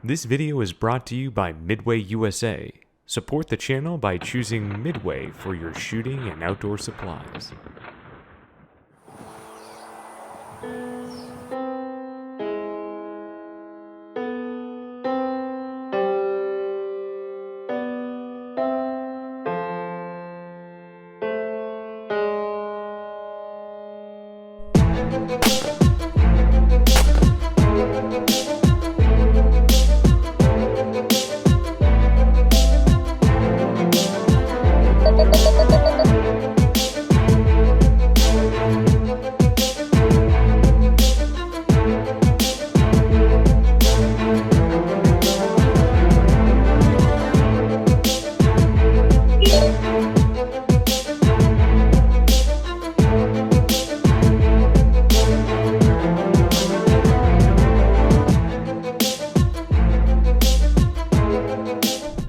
This video is brought to you by Midway USA. Support the channel by choosing Midway for your shooting and outdoor supplies.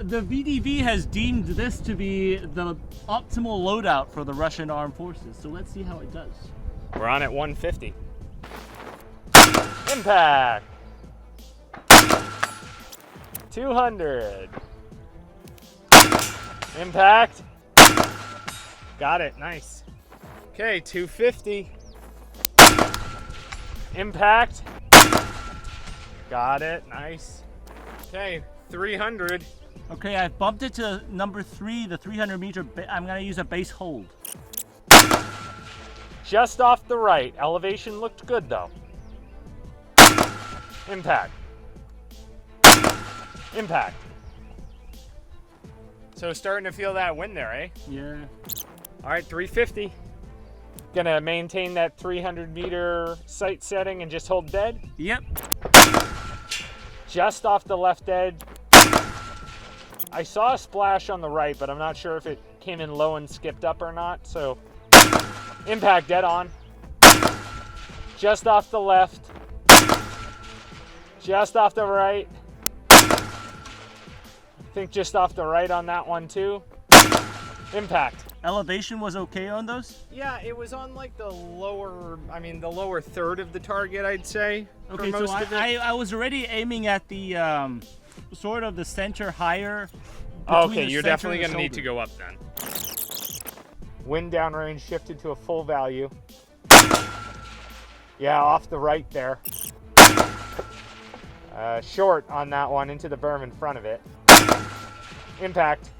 The VDV has deemed this to be the optimal loadout for the Russian armed forces, so let's see how it does. We're on at 150. Impact! 200. Impact! Got it, nice. Okay, 250. Impact! Got it, nice. Okay, 300. Okay, I've bumped it to number 3, the 300 meter. I'm gonna use a base hold. Just off the right. Elevation looked good though. Impact. Impact. So starting to feel that wind there, eh? Yeah. All right, 350. Gonna maintain that 300 meter sight setting and just hold dead. Yep. Just off the left edge. I saw a splash on the right, but I'm not sure if it came in low and skipped up or not, so impact dead on. Just off the left. Just off the right. I think just off the right on that one too. Impact. Elevation was okay on those? Yeah, it was on like the lower third of the target, I'd say. Okay, so I was already aiming at the sort of the center higher. Okay, you're definitely going to need to go up then. Wind downrange shifted to a full value. Yeah, off the right there. Short on that one into the berm in front of it. Impact.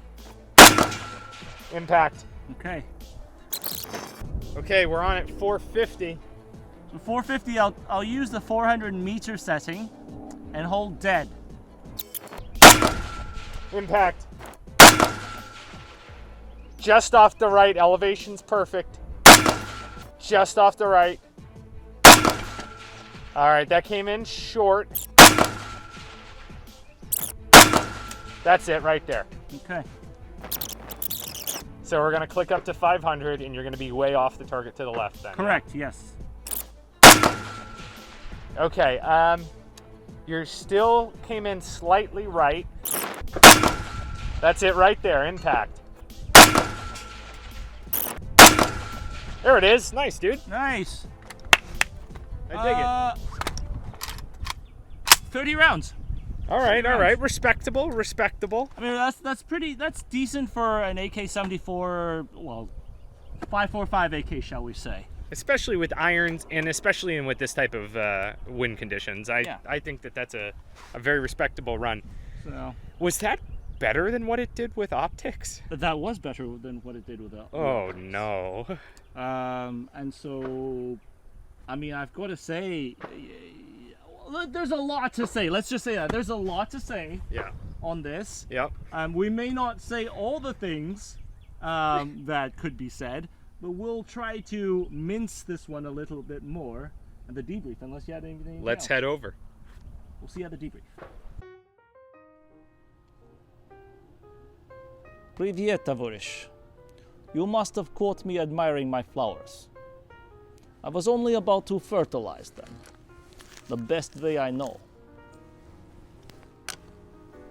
Impact. Okay. Okay, we're on at 450. So 450, I'll use the 400 meter setting and hold dead. Impact. Just off the right, elevation's perfect. Just off the right. All right, that came in short. That's it right there. Okay. So we're gonna click up to 500 and you're gonna be way off the target to the left then. Correct, yes. Okay, you still came in slightly right. That's it right there, impact. There it is, nice dude. Nice. I dig it. 30 rounds. All right, respectable. I mean, that's decent for an AK-74, well, 5.45 AK, shall we say. Especially with irons and especially with this type of wind conditions. I think that's a very respectable run. So was that better than what it did with optics? That was better than what it did with optics. Oh no. And so, I mean, I've got to say, there's a lot to say. Let's just say that there's a lot to say. Yeah. On this. Yep. We may not say all the things that could be said, but we'll try to mince this one a little bit more. And the debrief, unless you had anything. Let's head over. We'll see you at the debrief. Привет, товарищ. You must have caught me admiring my flowers. I was only about to fertilize them, the best way I know.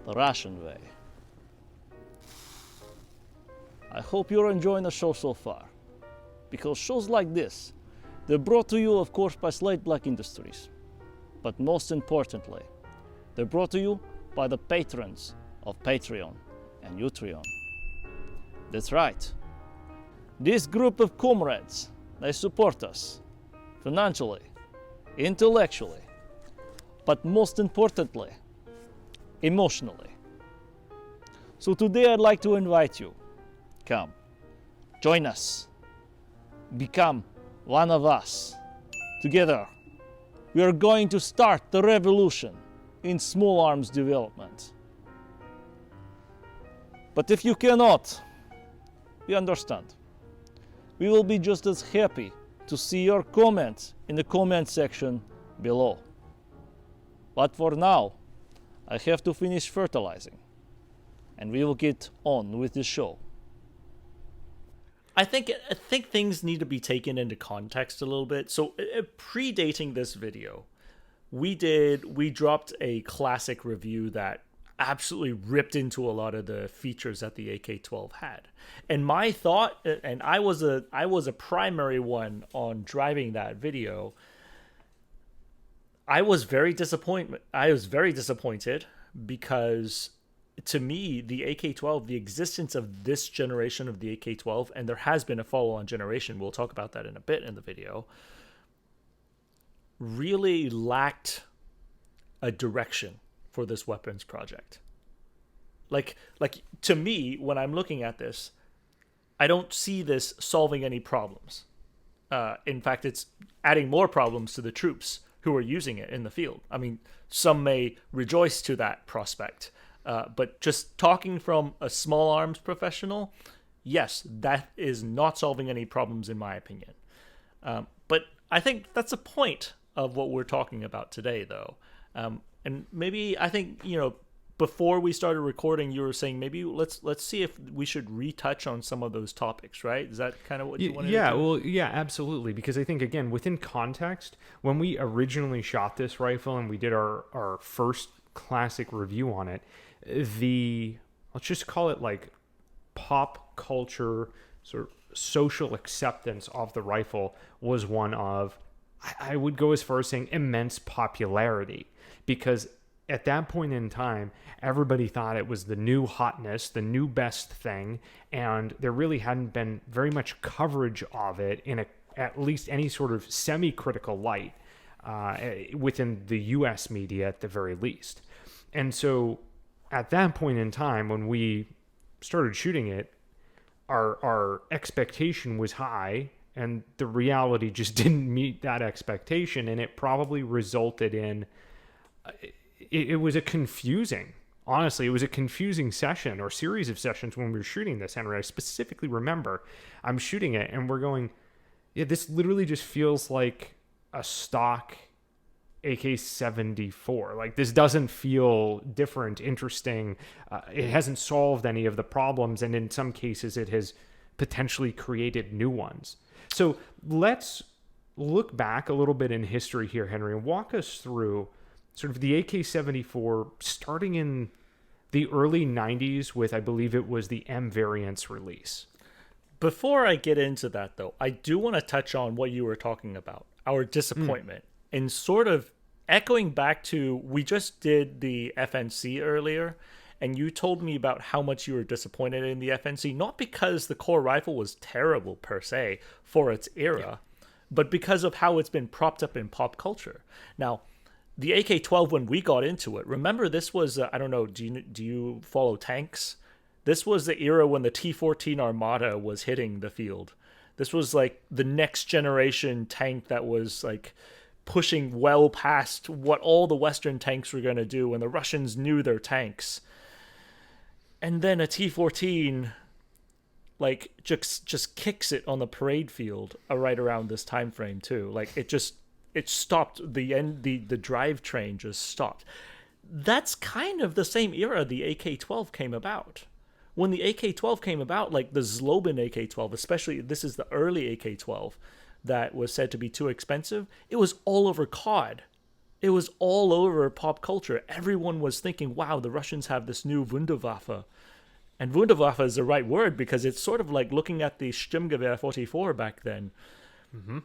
The Russian way. I hope you're enjoying the show so far, because shows like this, they're brought to you, of course, by Slate Black Industries. But most importantly, They're brought to you by the patrons of Patreon and Utreon. That's right. This group of comrades, they support us financially, intellectually, but most importantly, emotionally. So today I'd like to invite you. Come, join us. Become one of us. Together, we are going to start the revolution in small arms development. But if you cannot, we understand. We will be just as happy to see your comments in the comment section below. But for now, I have to finish fertilizing, and we will get on with the show. I think things need to be taken into context a little bit. So predating this video, we dropped a classic review that absolutely ripped into a lot of the features that the AK12 had. And my thought, and I was a primary one on driving that video, I was very disappointed because to me, the AK-12, the existence of this generation of the AK-12, and there has been a follow-on generation, we'll talk about that in a bit in the video, really lacked a direction for this weapons project. Like to me, when I'm looking at this, I don't see this solving any problems. In fact, it's adding more problems to the troops who are using it in the field. I mean, some may rejoice to that prospect. But just talking from a small arms professional, yes, that is not solving any problems in my opinion. But I think that's a point of what we're talking about today, though. And maybe I think, before we started recording, you were saying maybe let's see if we should retouch on some of those topics, right? Is that kind of what you wanted to do? Well, yeah, absolutely. Because I think, again, within context, when we originally shot this rifle and we did our first classic review on it, let's just call it like pop culture sort of social acceptance of the rifle was one of, I would go as far as saying, immense popularity, because at that point in time, everybody thought it was the new hotness, the new best thing, and there really hadn't been very much coverage of it in at least any sort of semi-critical light within the U.S. media at the very least. And so at that point in time, when we started shooting it, our expectation was high, and the reality just didn't meet that expectation, and it probably resulted in... It was a confusing session or series of sessions when we were shooting this, Henry. I specifically remember I'm shooting it, and we're going, yeah, this literally just feels like a stock AK-74. Like, this doesn't feel different, interesting. It hasn't solved any of the problems, and in some cases it has potentially created new ones. So let's look back a little bit in history here, Henry, and walk us through sort of the AK-74 starting in the early 90s with, I believe it was the M variant's release. Before I get into that, though, I do want to touch on what you were talking about, our disappointment. And sort of echoing back to, we just did the FNC earlier, and you told me about how much you were disappointed in the FNC, not because the core rifle was terrible per se for its era, but because of how it's been propped up in pop culture. Now, the AK-12, when we got into it, remember this was, I don't know, do you follow tanks? This was the era when the T-14 Armada was hitting the field. This was like the next generation tank that was like pushing well past what all the Western tanks were going to do, and the Russians knew their tanks. And then a T-14 like just kicks it on the parade field right around this time frame too. Like it stopped the drivetrain just stopped. That's kind of the same era the AK-12 came about. When the AK-12 came about, like the Zlobin AK-12, especially, this is the early AK-12 that was said to be too expensive, it was all over COD. It was all over pop culture. Everyone was thinking, wow, the Russians have this new Wunderwaffe. And Wunderwaffe is the right word because it's sort of like looking at the Sturmgewehr 44 back then. Mm-hmm.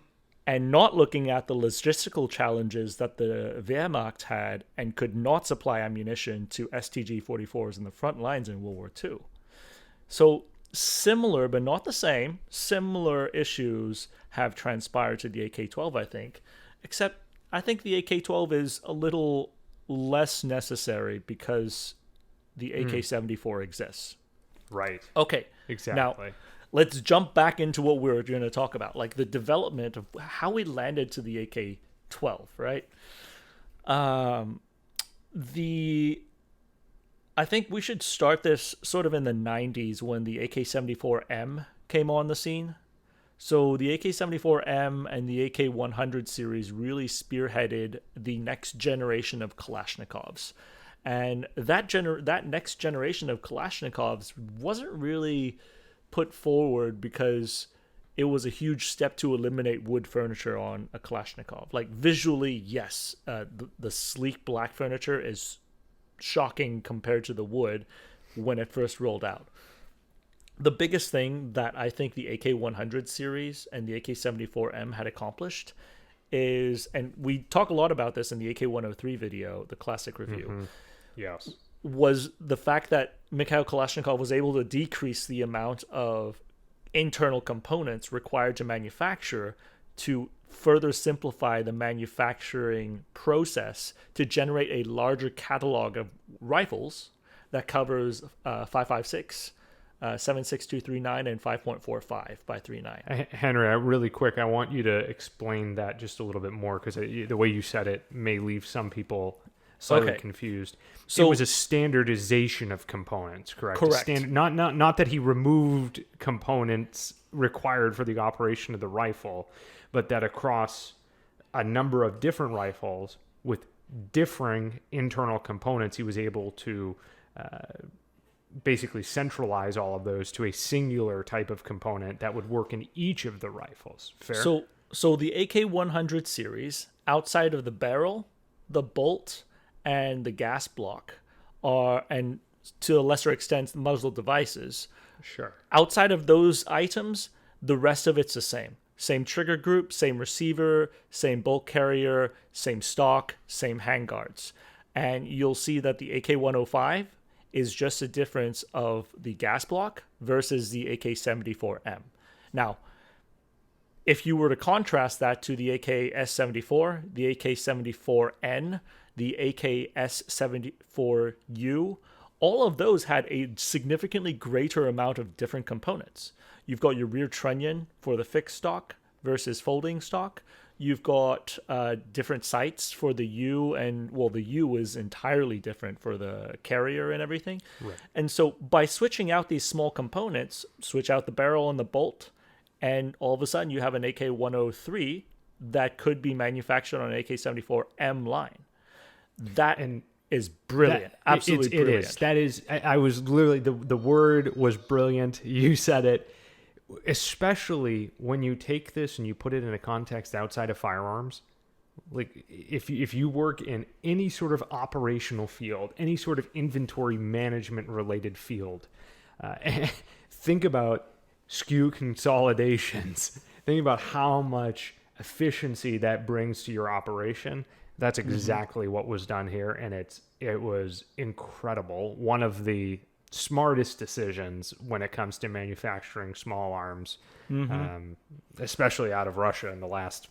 and not looking at the logistical challenges that the Wehrmacht had and could not supply ammunition to STG-44s in the front lines in World War II. So similar, but not the same, similar issues have transpired to the AK-12, I think, except I think the AK-12 is a little less necessary because the AK-74 exists. Right. Okay. Exactly. Now, let's jump back into what we were going to talk about, like the development of how we landed to the AK-12, right? I think we should start this sort of in the 90s when the AK-74M came on the scene. So the AK-74M and the AK-100 series really spearheaded the next generation of Kalashnikovs. And that next generation of Kalashnikovs wasn't really put forward because it was a huge step to eliminate wood furniture on a Kalashnikov. Like visually, yes, the sleek black furniture is shocking compared to the wood when it first rolled out. The biggest thing that I think the AK-100 series and the AK-74M had accomplished is, and we talk a lot about this in the AK-103 video, the classic review, Yes. was the fact that Mikhail Kalashnikov was able to decrease the amount of internal components required to manufacture to further simplify the manufacturing process to generate a larger catalog of rifles that covers 5.56, 7.6239, and 5.45 by 39. Henry, really quick, I want you to explain that just a little bit more because the way you said it may leave some people slightly confused. So it was a standardization of components, correct? Correct. Not that he removed components required for the operation of the rifle, but that across a number of different rifles with differing internal components, he was able to basically centralize all of those to a singular type of component that would work in each of the rifles. Fair? So the AK-100 series, outside of the barrel, the bolt, and the gas block, and to a lesser extent, the muzzle devices. Sure. Outside of those items, the rest of it's the same. Same trigger group, same receiver, same bolt carrier, same stock, same handguards. And you'll see that the AK-105 is just a difference of the gas block versus the AK-74M. Now, if you were to contrast that to the AK-S74, the AK-74N, the AK-S74U, all of those had a significantly greater amount of different components. You've got your rear trunnion for the fixed stock versus folding stock. You've got different sights for the U, and the U is entirely different for the carrier and everything. Right. And so by switching out these small components, switch out the barrel and the bolt, and all of a sudden you have an AK-103 that could be manufactured on an AK-74M line. That is brilliant. Absolutely brilliant. It is. That is, I was literally, the word was brilliant. You said it. Especially when you take this and you put it in a context outside of firearms. Like if you work in any sort of operational field, any sort of inventory management related field, think about SKU consolidations. Think about how much efficiency that brings to your operation. That's exactly what was done here, and it was incredible. One of the smartest decisions when it comes to manufacturing small arms, especially out of Russia in the last,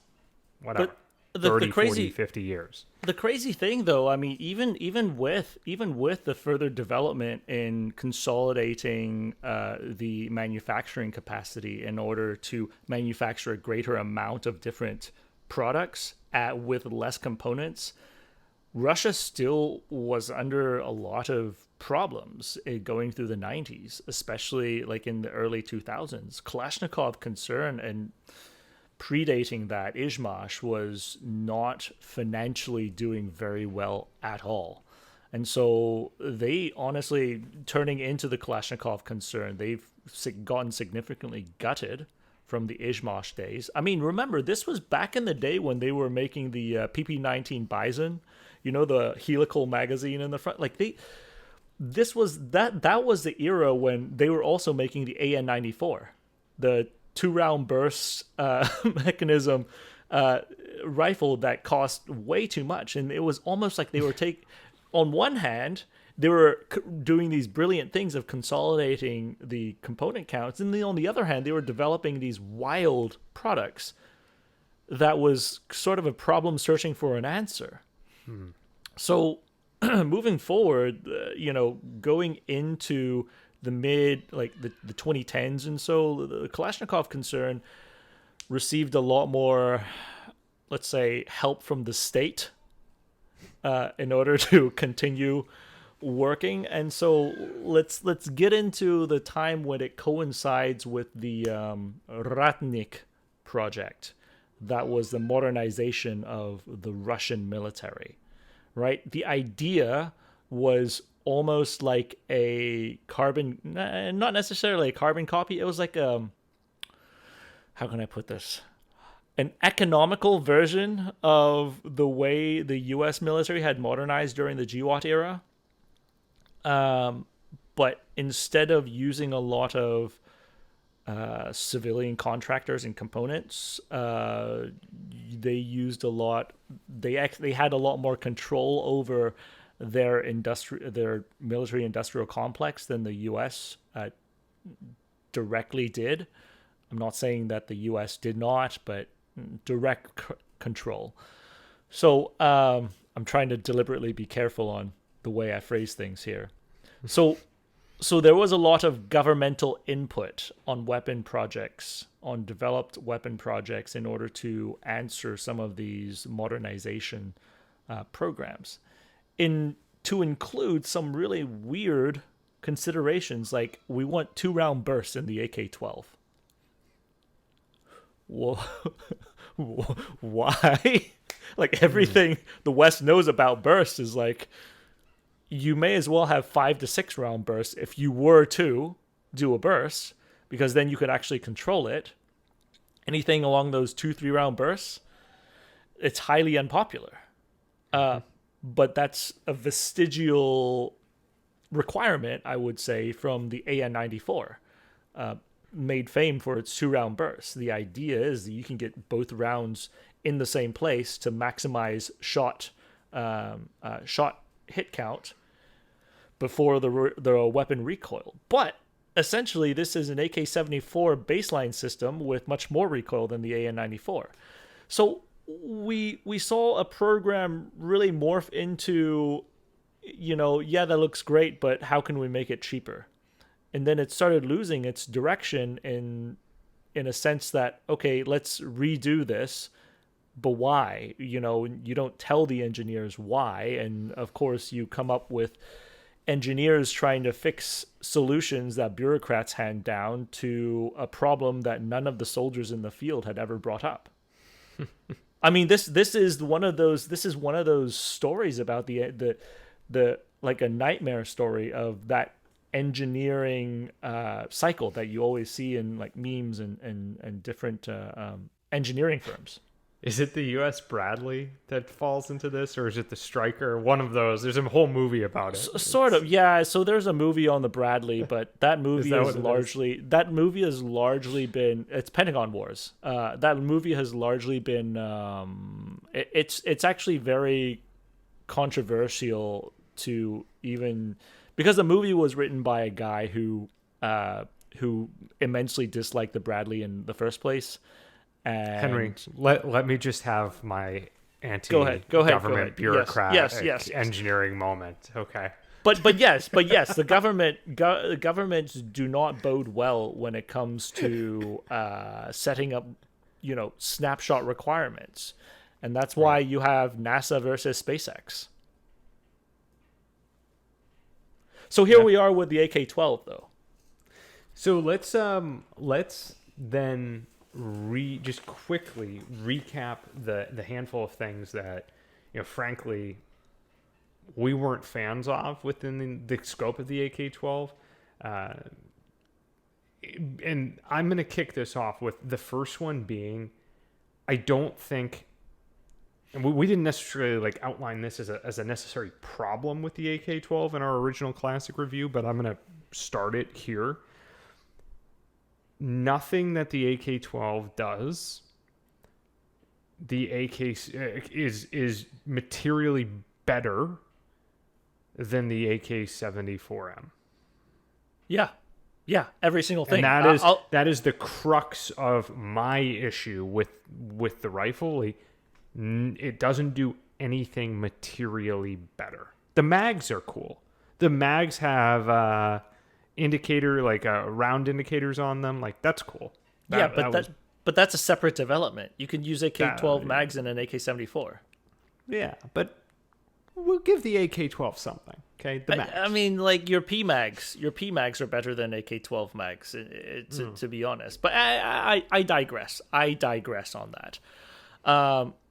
30, 40, 50 years. The crazy thing, though, I mean, even with the further development in consolidating the manufacturing capacity in order to manufacture a greater amount of different products with less components, Russia still was under a lot of problems going through the 90s, especially like in the early 2000s. Kalashnikov Concern and predating that, Izhmash was not financially doing very well at all. And so they honestly, turning into the Kalashnikov Concern, they've gotten significantly gutted from the Izhmash days. I mean, remember, this was back in the day when they were making the PP-19 Bison, you know, the helical magazine in the front. Like that was the era when they were also making the AN-94, the 2-round burst mechanism rifle that cost way too much, and it was almost like they were on one hand, they were doing these brilliant things of consolidating the component counts, and then on the other hand, they were developing these wild products that was sort of a problem searching for an answer. So moving forward, going into the the 2010s and so, the Kalashnikov Concern received a lot more, let's say, help from the state in order to continue working. And so let's get into the time when it coincides with the Ratnik project. That was the modernization of the Russian military, right? The idea was almost like a not necessarily a carbon copy. It was like how can I put this? An economical version of the way the U.S. military had modernized during the GWAT era. But instead of using a lot of civilian contractors and components, they used a lot. They had a lot more control over their military industrial complex than the U.S. Directly did. I'm not saying that the U.S. did not, but direct control. So I'm trying to deliberately be careful on the way I phrase things here. So there was a lot of governmental input on weapon projects, on developed weapon projects, in order to answer some of these modernization programs. To include some really weird considerations, like we want 2-round bursts in the AK-12. Whoa. Why? Like everything the West knows about bursts is like, you may as well have 5 to 6 round bursts if you were to do a burst, because then you could actually control it. Anything along those 2-3 round bursts, it's highly unpopular. But that's a vestigial requirement, I would say, from the AN-94. Made fame for its 2-round bursts. The idea is that you can get both rounds in the same place to maximize shot hit count before the weapon recoil. But essentially, this is an AK-74 baseline system with much more recoil than the AN-94. So we saw a program really morph into, that looks great, but how can we make it cheaper? And then it started losing its direction in a sense that, okay, let's redo this, but why? You don't tell the engineers why. And of course, you come up with engineers trying to fix solutions that bureaucrats hand down to a problem that none of the soldiers in the field had ever brought up. I mean, this is one of those stories about the like a nightmare story of that engineering cycle that you always see in like memes and different engineering firms. Is it the U.S. Bradley that falls into this, or is it the Stryker? One of those. There's a whole movie about it. Sort of, yeah. So there's a movie on the Bradley, but that movie has largely been. It's Pentagon Wars. That movie has largely been. It's actually very controversial to even, because the movie was written by a guy who immensely disliked the Bradley in the first place. And Henry, let me just have my anti-government bureaucrat yes. engineering moment. Okay. But yes, the governments do not bode well when it comes to setting up, snapshot requirements, and that's why you have NASA versus SpaceX. So here we are with the AK-12, though. So let's then just quickly recap the handful of things that, frankly, we weren't fans of within the scope of the AK-12. And I'm going to kick this off with the first one being, I don't think, and we didn't necessarily outline this as a necessary problem with the AK-12 in our original classic review, but I'm going to start it here. Nothing that the AK-12 does the AK is materially better than the AK-74M. Yeah, every single thing. And that is the crux of my issue with the rifle. Like, it doesn't do anything materially better. The mags are cool. The mags have round indicators on them. Like, that's cool. But that's a separate development. You can use AK-12 mags in an AK-74. Yeah, but we'll give the AK-12 something. Okay, the mags. I mean, like, your P-mags are better than AK-12 mags, to be honest. But I digress. I digress on that.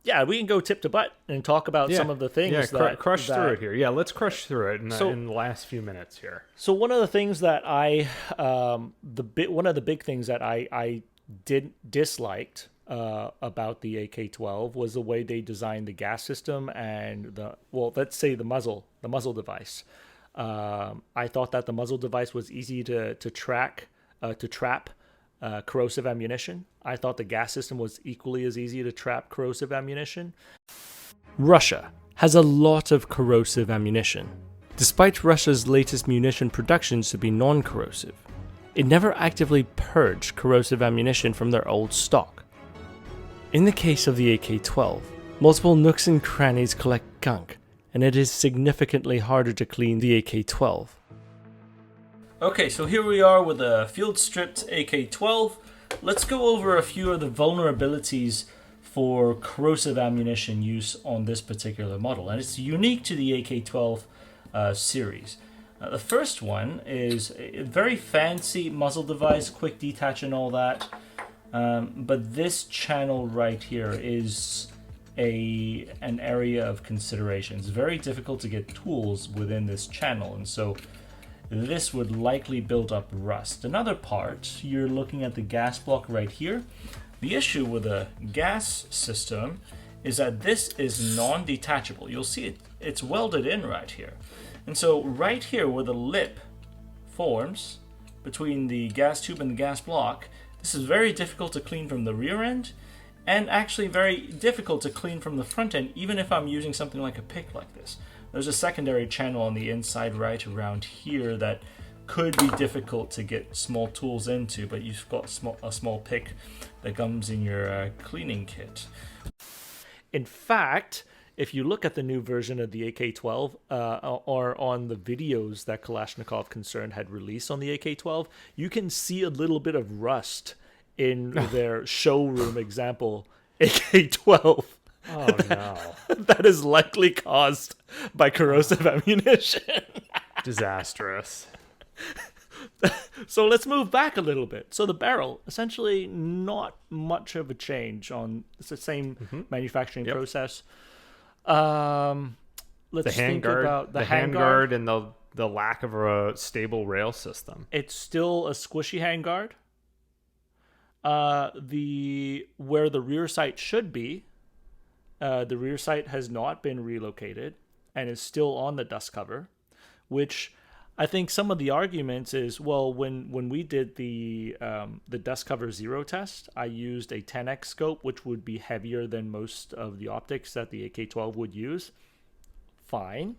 Yeah, we can go tip to butt and talk about some of the things crush through it here. Yeah, let's crush through it in the last few minutes here. So one of the things that one of the big things that I disliked about the AK-12 was the way they designed the gas system and let's say the muzzle device. I thought that the muzzle device was easy to trap corrosive ammunition. I thought the gas system was equally as easy to trap corrosive ammunition. Russia has a lot of corrosive ammunition. Despite Russia's latest munition productions to be non-corrosive, it never actively purged corrosive ammunition from their old stock. In the case of the AK-12, multiple nooks and crannies collect gunk, and it is significantly harder to clean the AK-12. Okay, so here we are with a field-stripped AK-12. Let's go over a few of the vulnerabilities for corrosive ammunition use on this particular model, and it's unique to the AK-12 series. The first one is a very fancy muzzle device, quick detach and all that, but this channel right here is an area of consideration. It's very difficult to get tools within this channel, and so this would likely build up rust. Another part, you're looking at the gas block right here. The issue with a gas system is that this is non-detachable. You'll see it's welded in right here. And so right here where the lip forms between the gas tube and the gas block, this is very difficult to clean from the rear end, and actually very difficult to clean from the front end, even if I'm using something like a pick like this. There's a secondary channel on the inside right around here that could be difficult to get small tools into, but you've got a small pick that comes in your cleaning kit. In fact, if you look at the new version of the AK-12 or on the videos that Kalashnikov Concern had released on the AK-12, you can see a little bit of rust in their showroom example AK-12. Oh no. That is likely caused by corrosive ammunition. Disastrous. So let's move back a little bit. So the barrel, essentially not much of a change it's the same manufacturing process. Let's think about the handguard and the lack of a stable rail system. It's still a squishy handguard. Where the rear sight should be, the rear sight has not been relocated and is still on the dust cover, which I think some of the arguments is, well, when we did the dust cover zero test, I used a 10x scope, which would be heavier than most of the optics that the AK-12 would use. Fine.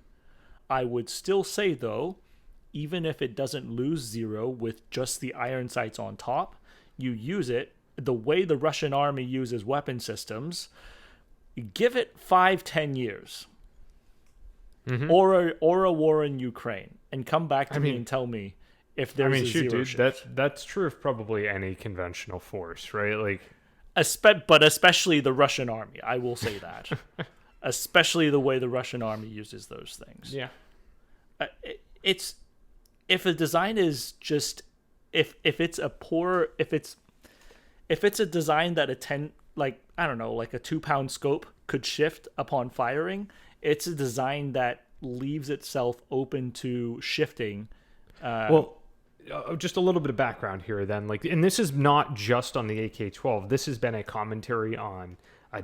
I would still say, though, even if it doesn't lose zero with just the iron sights on top, you use it the way the Russian army uses weapon systems. Give it 5-10 years, or a war in Ukraine, and come back to me and tell me if there's a zero shift. That's true of probably any conventional force, right? Like, but especially the Russian army. I will say that, especially the way the Russian army uses those things. Yeah, it's if a design is just if it's a design that a 2-pound scope could shift upon firing, it's a design that leaves itself open to shifting. Just a little bit of background here then. And this is not just on the AK-12. This has been a commentary on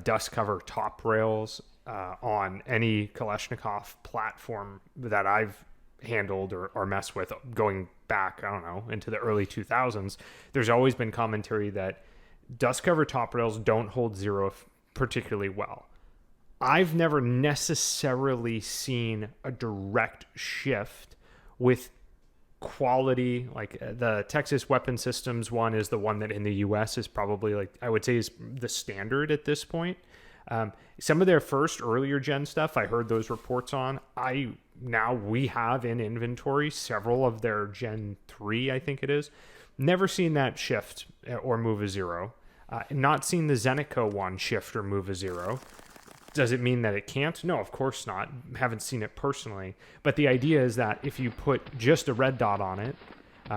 dust cover top rails on any Kalashnikov platform that I've handled or messed with going back, I don't know, into the early 2000s. There's always been commentary that dust cover top rails don't hold zero particularly well. I've never necessarily seen a direct shift with quality. Like the Texas Weapon Systems one is the one that in the US is probably, like, I would say is the standard at this point. Some of their earlier gen stuff, I heard those reports on. We have in inventory several of their Gen 3, I think it is. Never seen that shift or move a zero. Not seen the Zenico one shift or move a zero. Does it mean that it can't? No, of course not. Haven't seen it personally. But the idea is that if you put just a red dot on it,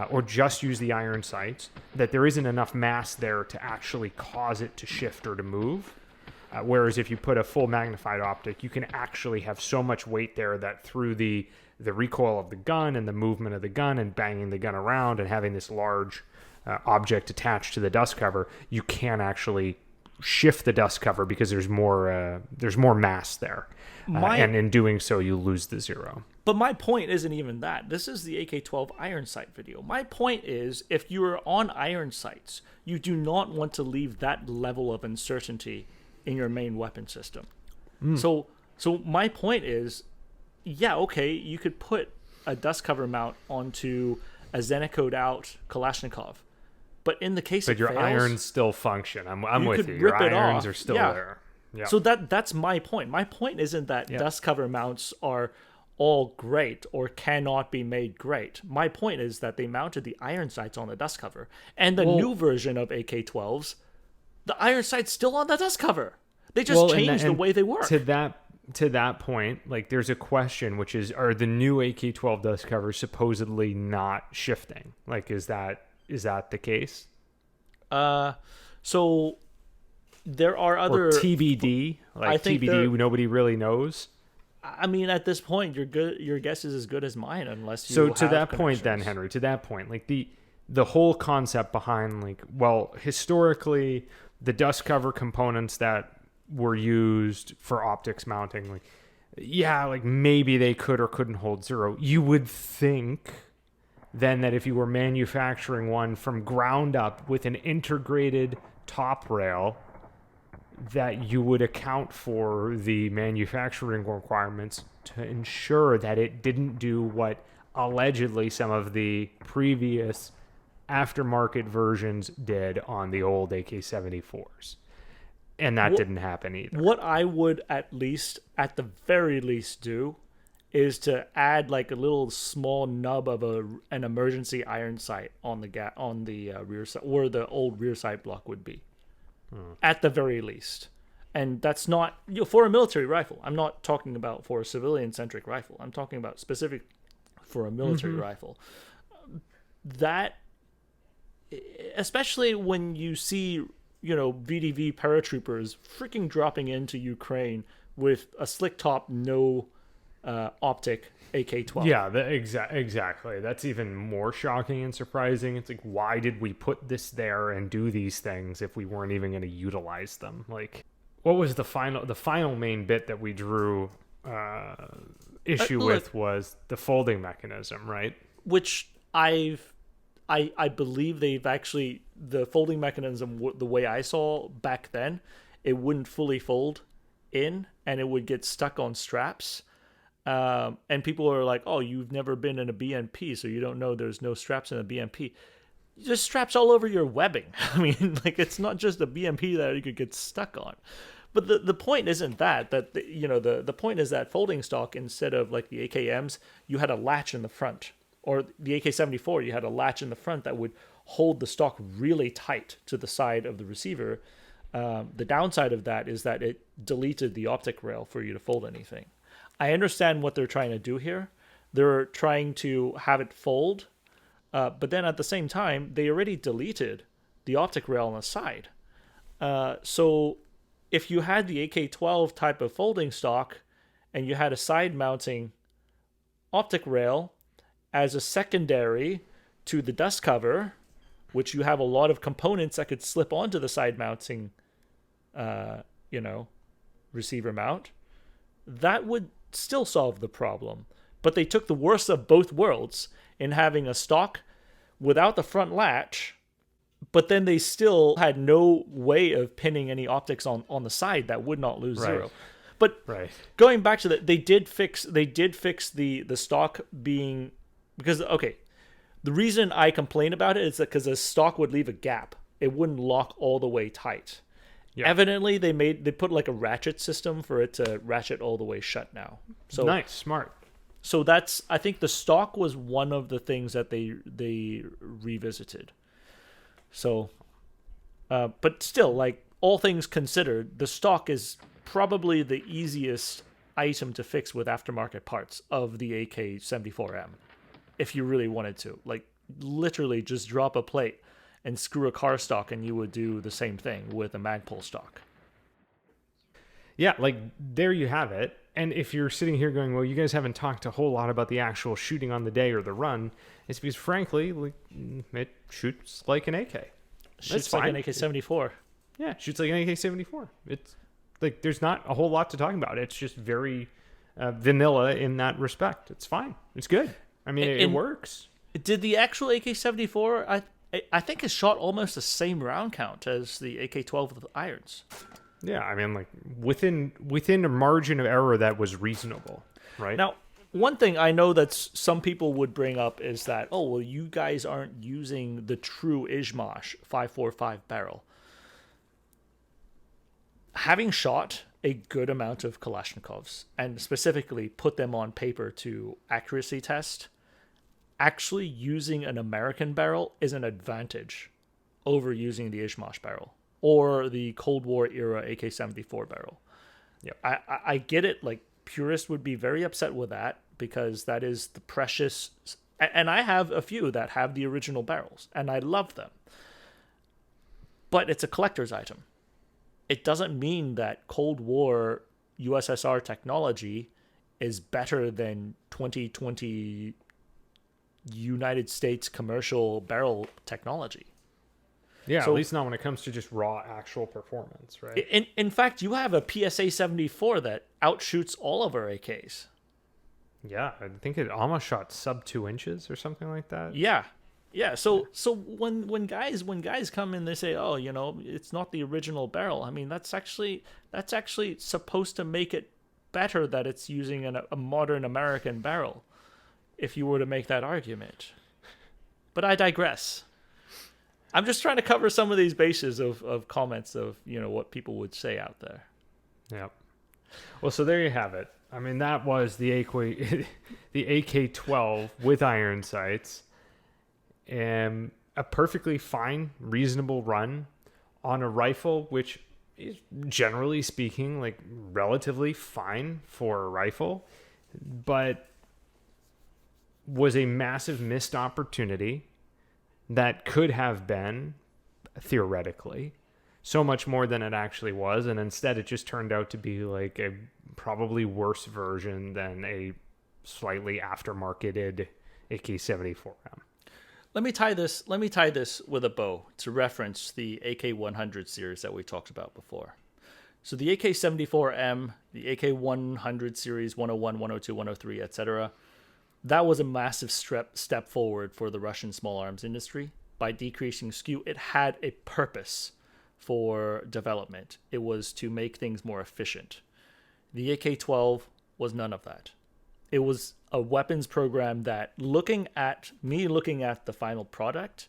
or just use the iron sights, that there isn't enough mass there to actually cause it to shift or to move. Whereas if you put a full magnified optic, you can actually have so much weight there that through the recoil of the gun and the movement of the gun and banging the gun around and having this large object attached to the dust cover, you can actually shift the dust cover because there's more mass there. And in doing so, you lose the zero. But my point isn't even that. This is the AK-12 iron sight video. My point is, if you are on iron sights, you do not want to leave that level of uncertainty in your main weapon system. So my point is, yeah, okay, you could put a dust cover mount onto a Zenicoed out Kalashnikov, but in the case but your fails, irons still function. I'm with you. Rip Your it irons off. are still Yeah. there. Yeah. So that's my point. My point isn't that dust cover mounts are all great or cannot be made great. My point is that they mounted the iron sights on the dust cover, and the new version of AK-12s, the iron sights still on the dust cover. They just changed the way they work. To that point, like, there's a question, which is, are the new AK-12 dust covers supposedly not shifting? Like, is that the case? So there are other, or TBD. Like, I think TBD, nobody really knows. I mean, at this point, your guess is as good as mine, unless you. So have to that point, then, connections. Henry, to that point, like the whole concept behind, like, well, historically, the dust cover components that were used for optics mounting, like, yeah, like maybe they could or couldn't hold zero. You would think then that if you were manufacturing one from ground up with an integrated top rail, that you would account for the manufacturing requirements to ensure that it didn't do what allegedly some of the previous aftermarket versions did on the old AK-74s. And that didn't happen either. What I would at the very least do is to add like a little small nub of an emergency iron sight on the rear side, where the old rear sight block would be. At the very least. And that's not for a military rifle. I'm not talking about for a civilian-centric rifle. I'm talking about specific for a military rifle. That, especially when you see, VDV paratroopers freaking dropping into Ukraine with a slick top, no optic AK-12. Yeah, exactly. That's even more shocking and surprising. It's like, why did we put this there and do these things if we weren't even going to utilize them? Like, what was the final main bit that we drew issue with was the folding mechanism, right? Which I believe they've actually, the folding mechanism, the way I saw back then, it wouldn't fully fold in and it would get stuck on straps. And people are like, oh, you've never been in a BMP, so you don't know there's no straps in a BMP. Just straps all over your webbing. I mean, like, it's not just a BMP that you could get stuck on. But the point isn't the point is that folding stock, instead of like the AKMs, you had a latch in the front. Or the AK-74, you had a latch in the front that would hold the stock really tight to the side of the receiver. The downside of that is that it deleted the optic rail for you to fold anything. I understand what they're trying to do here. They're trying to have it fold, but then at the same time, they already deleted the optic rail on the side. So if you had the AK-12 type of folding stock and you had a side mounting optic rail as a secondary to the dust cover, which you have a lot of components that could slip onto the side mounting, receiver mount, that would still solve the problem. But they took the worst of both worlds in having a stock without the front latch, but then they still had no way of pinning any optics on the side that would not lose zero. But going back to that, they did fix the stock being, because the reason I complain about it is that because the stock would leave a gap, it wouldn't lock all the way tight. Yeah. Evidently, they put like a ratchet system for it to ratchet all the way shut now. So nice, smart. So I think the stock was one of the things that they revisited. So, but still, like all things considered, the stock is probably the easiest item to fix with aftermarket parts of the AK-74M. If you really wanted to, like literally just drop a plate and screw a car stock and you would do the same thing with a Magpul stock. Yeah, like there you have it. And if you're sitting here going, well, you guys haven't talked a whole lot about the actual shooting on the day or the run, it's because frankly, like, it shoots like an AK. Shoots like an AK-74. Yeah, shoots like an AK-74. It's like there's not a whole lot to talk about. It's just very vanilla in that respect. It's fine. It's good. I mean, it works. Did the actual AK-74, I think, it shot almost the same round count as the AK-12 with irons. Yeah, I mean, like within a margin of error that was reasonable, right? Now, one thing I know that some people would bring up is that, oh, well, you guys aren't using the true Izhmash 5.45 barrel. Having shot a good amount of Kalashnikovs and specifically put them on paper to accuracy test, actually using an American barrel is an advantage over using the Izhmash barrel or the Cold War era AK-74 barrel. Yep. I get it. Like, purists would be very upset with that because that is the precious... And I have a few that have the original barrels, and I love them. But it's a collector's item. It doesn't mean that Cold War USSR technology is better than 2020 United States commercial barrel technology. Yeah, so, at least not when it comes to just raw actual performance, right? In fact, you have a PSA 74 that outshoots all of our AKs. Yeah, I think it almost shot sub 2 inches or something like that. Yeah. So when guys come in, they say, oh, you know, it's not the original barrel. I mean, that's actually supposed to make it better that it's using a modern American barrel, if you were to make that argument. But I digress. I'm just trying to cover some of these bases of comments of, you know, what people would say out there. Yep. Well, so there you have it. I mean, that was the AK-12 with iron sights. A perfectly fine, reasonable run on a rifle, which is generally speaking, like relatively fine for a rifle, but was a massive missed opportunity that could have been, theoretically, so much more than it actually was, and instead it just turned out to be like a probably worse version than a slightly aftermarketed AK-74M. Let me tie this with a bow to reference the AK-100 series that we talked about before. So the AK-74M, the AK-100 series, 101, 102, 103, etc., that was a massive step forward for the Russian small arms industry. By decreasing skew, it had a purpose for development. It was to make things more efficient. The AK-12 was none of that. It was a weapons program that, looking at the final product,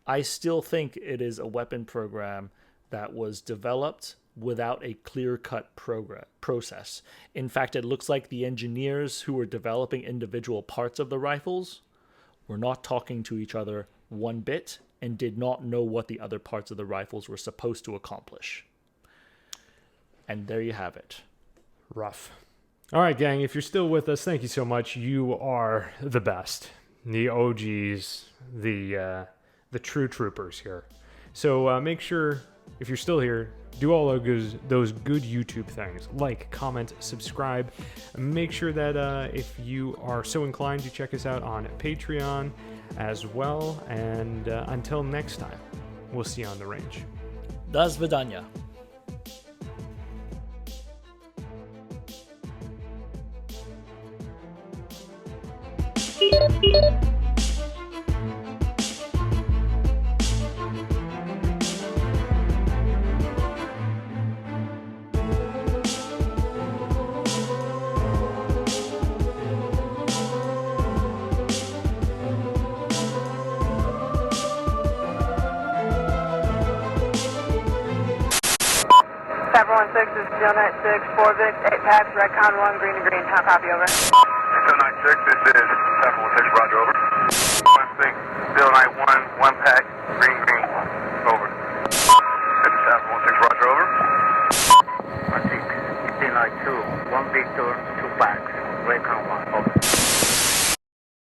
I still think it is a weapon program that was developed without a clear-cut process. In fact, it looks like the engineers who were developing individual parts of the rifles were not talking to each other one bit and did not know what the other parts of the rifles were supposed to accomplish. And there you have it. Rough. All right, gang, if you're still with us, thank you so much. You are the best. The OGs, the true troopers here. So make sure, if you're still here, do all of those good YouTube things. Like, comment, subscribe. Make sure that if you are so inclined, you check us out on Patreon as well. And until next time, we'll see you on the range. Do svidaniya. 716, this is Steel Knight 6, 4 Vic, 8 packs, REDCON 1, green to green. How copy, over? Steel Knight 6, this is 716, roger, over. 16, Steel Knight 1, 1 pack, green, green, over. This is 716, roger, over. 16, Steel Knight 2, 1 Victor, 2 packs, REDCON 1.